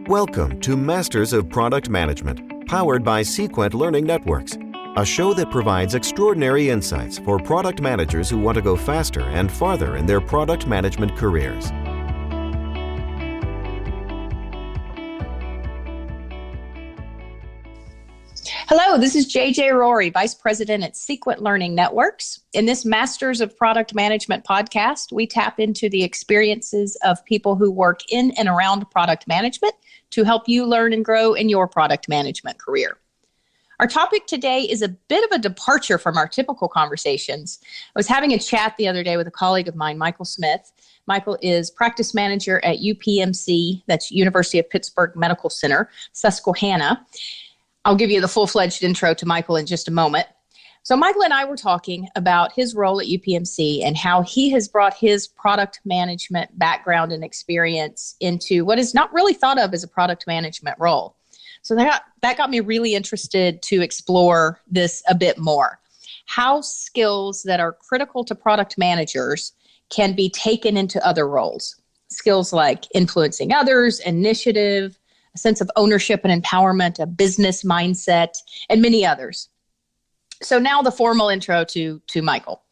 Welcome to Masters of Product Management, powered by Sequent Learning Networks, a show that provides extraordinary insights for product managers who want to go faster and farther in their product management careers. Hello, this is JJ Rory, Vice President at Sequent Learning Networks. In this Masters of Product Management podcast, we tap into the experiences of people who work in and around product management to help you learn and grow in your product management career. Our topic today is a bit of a departure from our typical conversations. I was having a chat the other day with a colleague of mine, Michael Smith. Michael is practice manager at UPMC, that's University of Pittsburgh Medical Center, Susquehanna. I'll give you the full-fledged intro to Michael in just a moment. So Michael and I were talking about his role at UPMC and how he has brought his product management background and experience into what is not really thought of as a product management role. So that got me really interested to explore this a bit more. How skills that are critical to product managers can be taken into other roles. Skills like influencing others, initiative, a sense of ownership and empowerment, a business mindset, and many others. So now the formal intro to Michael.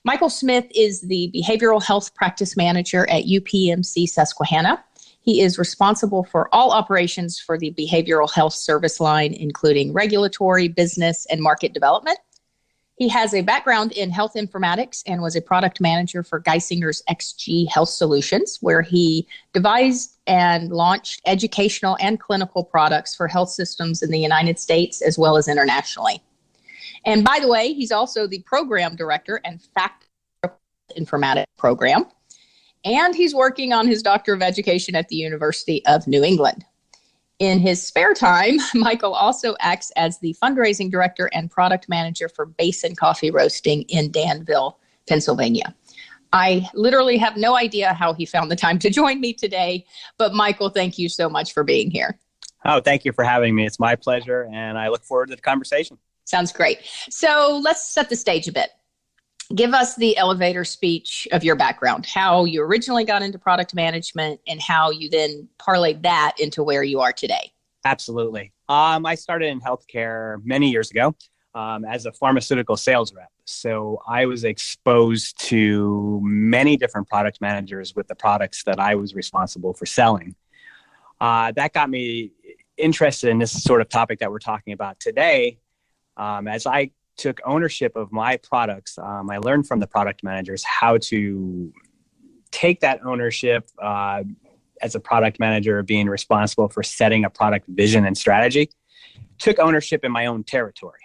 Michael Smith is the behavioral health practice manager at UPMC Susquehanna. He is responsible for all operations for the behavioral health service line, including regulatory, business, and market development. He has a background in health informatics and was a product manager for Geisinger's XG Health Solutions, where he devised and launched educational and clinical products for health systems in the United States as well as internationally. And by the way, he's also the program director and faculty informatics program. And he's working on his Doctor of Education at the University of New England. In his spare time, Michael also acts as the fundraising director and product manager for Basin Coffee Roasting in Danville, Pennsylvania. I literally have no idea how he found the time to join me today, but Michael, thank you so much for being here. Oh, thank you for having me. It's my pleasure, and I look forward to the conversation. Sounds great. So let's set the stage a bit. Give us the elevator speech of your background, how you originally got into product management and how you then parlayed that into where you are today. Absolutely. I started in healthcare many years ago as a pharmaceutical sales rep. So I was exposed to many different product managers with the products that I was responsible for selling. That got me interested in this sort of topic that we're talking about today. As I took ownership of my products, I learned from the product managers how to take that ownership as a product manager, being responsible for setting a product vision and strategy, took ownership in my own territory.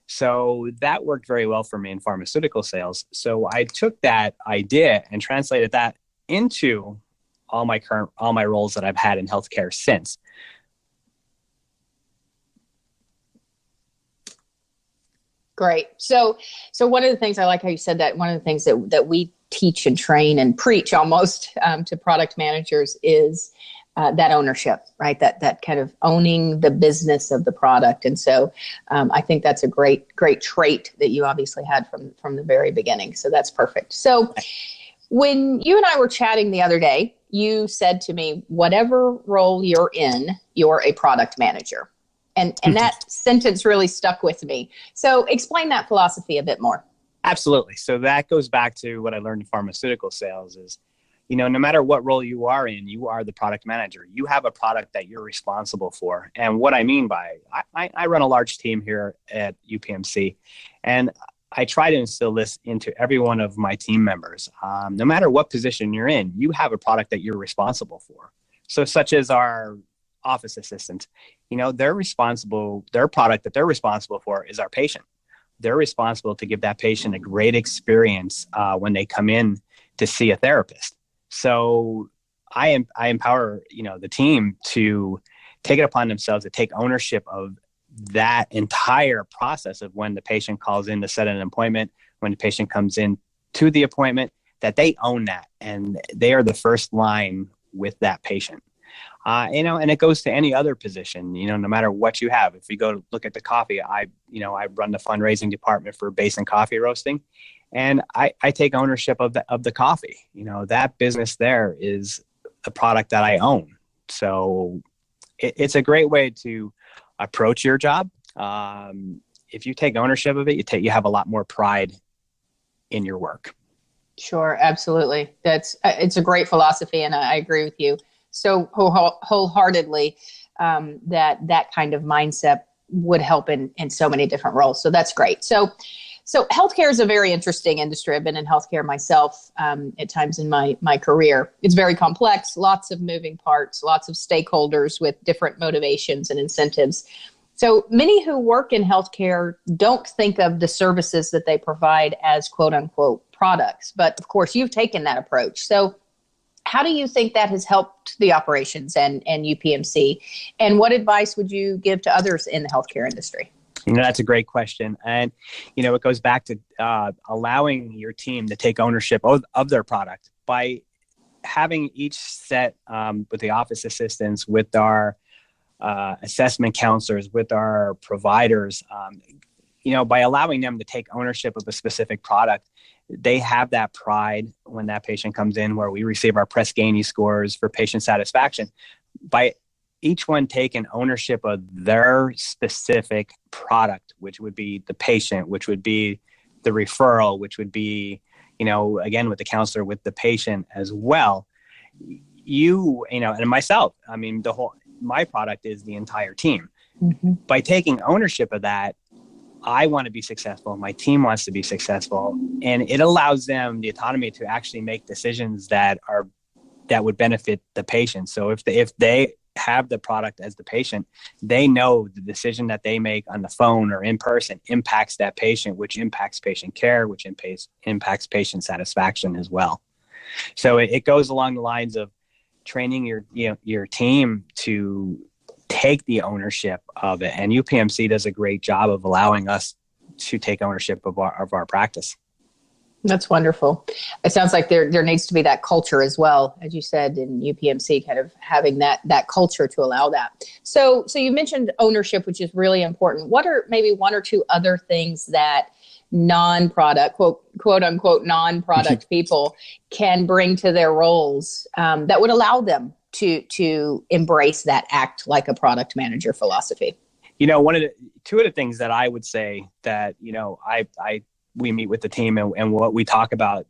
So that worked very well for me in pharmaceutical sales. So I took that idea and translated that into all my roles that I've had in healthcare since. Great. So one of the things I like how you said that, one of the things that we teach and train and preach almost to product managers is that ownership, right? That kind of owning the business of the product. And so I think that's a great trait that you obviously had from the very beginning. So that's perfect. So when you and I were chatting the other day, you said to me, whatever role you're in, you're a product manager. And that sentence really stuck with me. So explain that philosophy a bit more. Absolutely. So that goes back to what I learned in pharmaceutical sales is, no matter what role you are in, you are the product manager. You have a product that you're responsible for. And what I mean by, I run a large team here at UPMC, and I try to instill this into every one of my team members. No matter what position you're in, you have a product that you're responsible for. So such as our office assistants, their product that they're responsible for is our patient. They're responsible to give that patient a great experience when they come in to see a therapist. So I empower, the team to take it upon themselves to take ownership of that entire process of when the patient calls in to set an appointment, when the patient comes in to the appointment, that they own that and they are the first line with that patient. And it goes to any other position, no matter what you have. If you go to look at the coffee, I run the fundraising department for Basin Coffee Roasting, and I take ownership of the coffee. That business there is a product that I own. So it's a great way to approach your job. If you take ownership of it, you have a lot more pride in your work. Sure, absolutely. It's a great philosophy, and I agree with you so wholeheartedly that kind of mindset would help in so many different roles. So that's great. So healthcare is a very interesting industry. I've been in healthcare myself at times in my career. It's very complex, lots of moving parts, lots of stakeholders with different motivations and incentives. So many who work in healthcare don't think of the services that they provide as quote unquote products. But of course, you've taken that approach. So how do you think that has helped the operations and UPMC? And what advice would you give to others in the healthcare industry? That's a great question. And, it goes back to allowing your team to take ownership of their product by having each set with the office assistants, with our assessment counselors, with our providers, by allowing them to take ownership of a specific product. They have that pride when that patient comes in, where we receive our Press Ganey scores for patient satisfaction. By each one taking ownership of their specific product, which would be the patient, which would be the referral, which would be, again, with the counselor, with the patient as well. And myself, my product is the entire team. Mm-hmm. By taking ownership of that, I want to be successful. My team wants to be successful, and it allows them the autonomy to actually make decisions that would benefit the patient. So if they have the product as the patient, they know the decision that they make on the phone or in person impacts that patient, which impacts patient care, which impacts patient satisfaction as well. So it goes along the lines of training your team to take the ownership of it. And UPMC does a great job of allowing us to take ownership of our practice. That's wonderful. It sounds like there needs to be that culture as well, as you said, in UPMC, kind of having that culture to allow that. So you mentioned ownership, which is really important. What are maybe one or two other things that non-product, quote unquote, non-product people can bring to their roles that would allow them to embrace that act like a product manager philosophy? Two of the things that I would say that, we meet with the team and what we talk about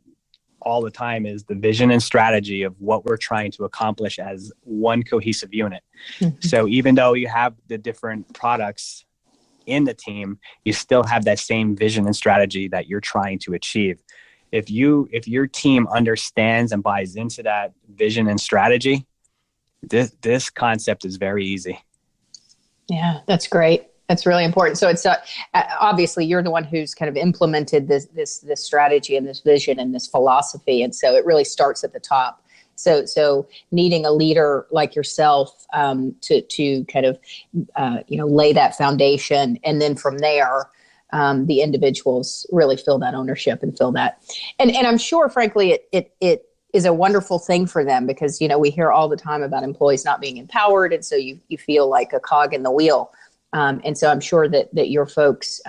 all the time is the vision and strategy of what we're trying to accomplish as one cohesive unit. Mm-hmm. So even though you have the different products in the team, you still have that same vision and strategy that you're trying to achieve. If your team understands and buys into that vision and strategy, this concept is very easy. Yeah, that's great. That's really important. So it's obviously you're the one who's kind of implemented this strategy and this vision and this philosophy, and so it really starts at the top. So needing a leader like yourself to kind of lay that foundation, and then from there the individuals really feel that ownership and feel that, and I'm sure, frankly, it is a wonderful thing for them, because we hear all the time about employees not being empowered, and so you feel like a cog in the wheel. And so I'm sure that your folks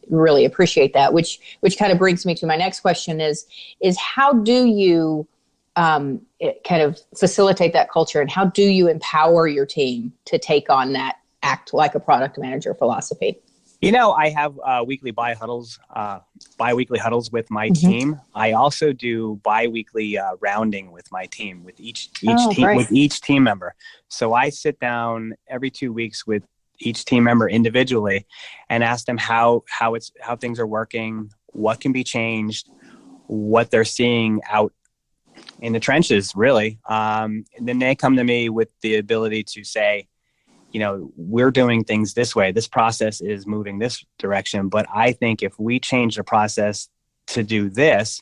really appreciate that, which kind of brings me to my next question is how do you kind of facilitate that culture, and how do you empower your team to take on that act like a product manager philosophy? I have weekly bi-weekly huddles with my mm-hmm. team. I also do bi-weekly rounding with my team, with each team member. So I sit down every 2 weeks with each team member individually and ask them how things are working, what can be changed, what they're seeing out in the trenches, really. And then they come to me with the ability to say, we're doing things this way. This process is moving this direction, but I think if we change the process to do this,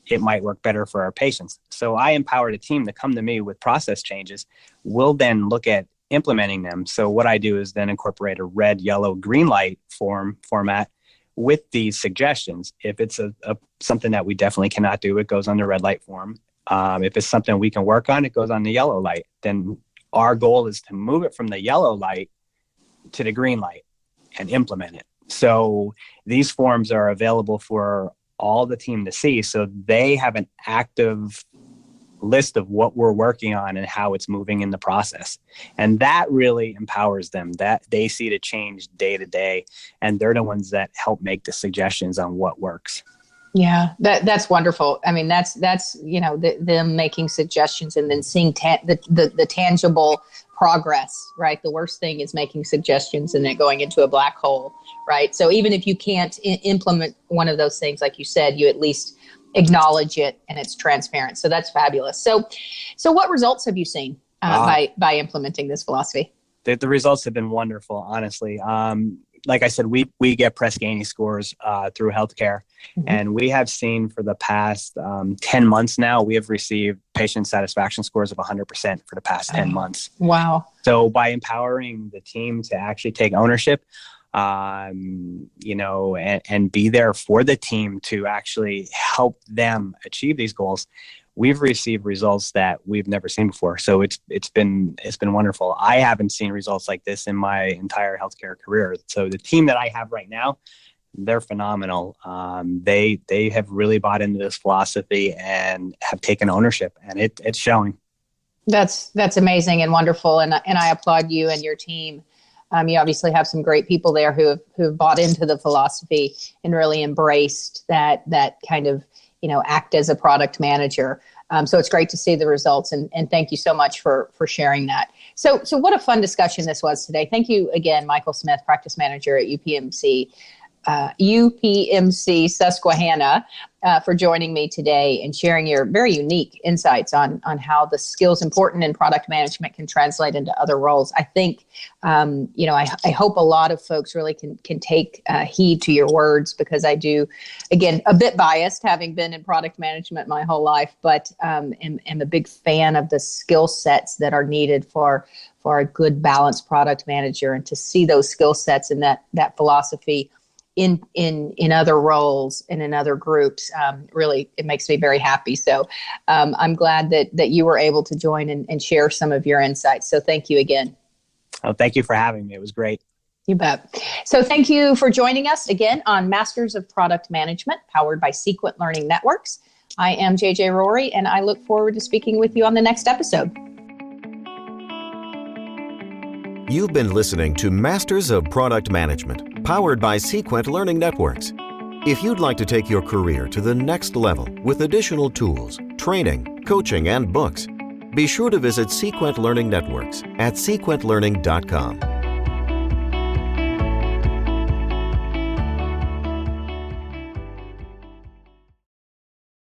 it might work better for our patients. So I empower the team to come to me with process changes. We'll then look at implementing them. So what I do is then incorporate a red, yellow, green light format with these suggestions. If it's something that we definitely cannot do, it goes on the red light form. If it's something we can work on, it goes on the yellow light. Then our goal is to move it from the yellow light to the green light and implement it. So these forms are available for all the team to see. So they have an active list of what we're working on and how it's moving in the process. And that really empowers them, that they see the change day to day, and they're the ones that help make the suggestions on what works. Yeah, that's wonderful. I mean, that's them making suggestions and then seeing the tangible progress, right? The worst thing is making suggestions and then going into a black hole, right? So even if you can't implement one of those things, like you said, you at least acknowledge it and it's transparent. So that's fabulous. So what results have you seen by implementing this philosophy? The results have been wonderful, honestly. Like I said, we get Press Ganey scores through healthcare, and we have seen for the past 10 months now, we have received patient satisfaction scores of 100% for the past 10 months. Wow. So by empowering the team to actually take ownership, and be there for the team to actually help them achieve these goals, we've received results that we've never seen before. So it's been wonderful. I haven't seen results like this in my entire healthcare career. So the team that I have right now, they're phenomenal. They have really bought into this philosophy and have taken ownership, and it's showing. That's amazing and wonderful, and I applaud you and your team. You obviously have some great people there who have bought into the philosophy and really embraced that kind of, act as a product manager. So it's great to see the results, and thank you so much for sharing that. So what a fun discussion this was today. Thank you again, Michael Smith, practice manager at UPMC Susquehanna, for joining me today and sharing your very unique insights on how the skills important in product management can translate into other roles. I think, I hope a lot of folks really can take heed to your words, because I do, again, a bit biased, having been in product management my whole life, but am a big fan of the skill sets that are needed for a good balanced product manager, and to see those skill sets and that philosophy in other roles and in other groups, really, it makes me very happy. So I'm glad that you were able to join and share some of your insights. So thank you again. Oh, thank you for having me. It was great. You bet. So thank you for joining us again on Masters of Product Management, powered by Sequent Learning Networks. I am JJ Rory, and I look forward to speaking with you on the next episode. You've been listening to Masters of Product Management, powered by Sequent Learning Networks. If you'd like to take your career to the next level with additional tools, training, coaching, and books, be sure to visit Sequent Learning Networks at sequentlearning.com.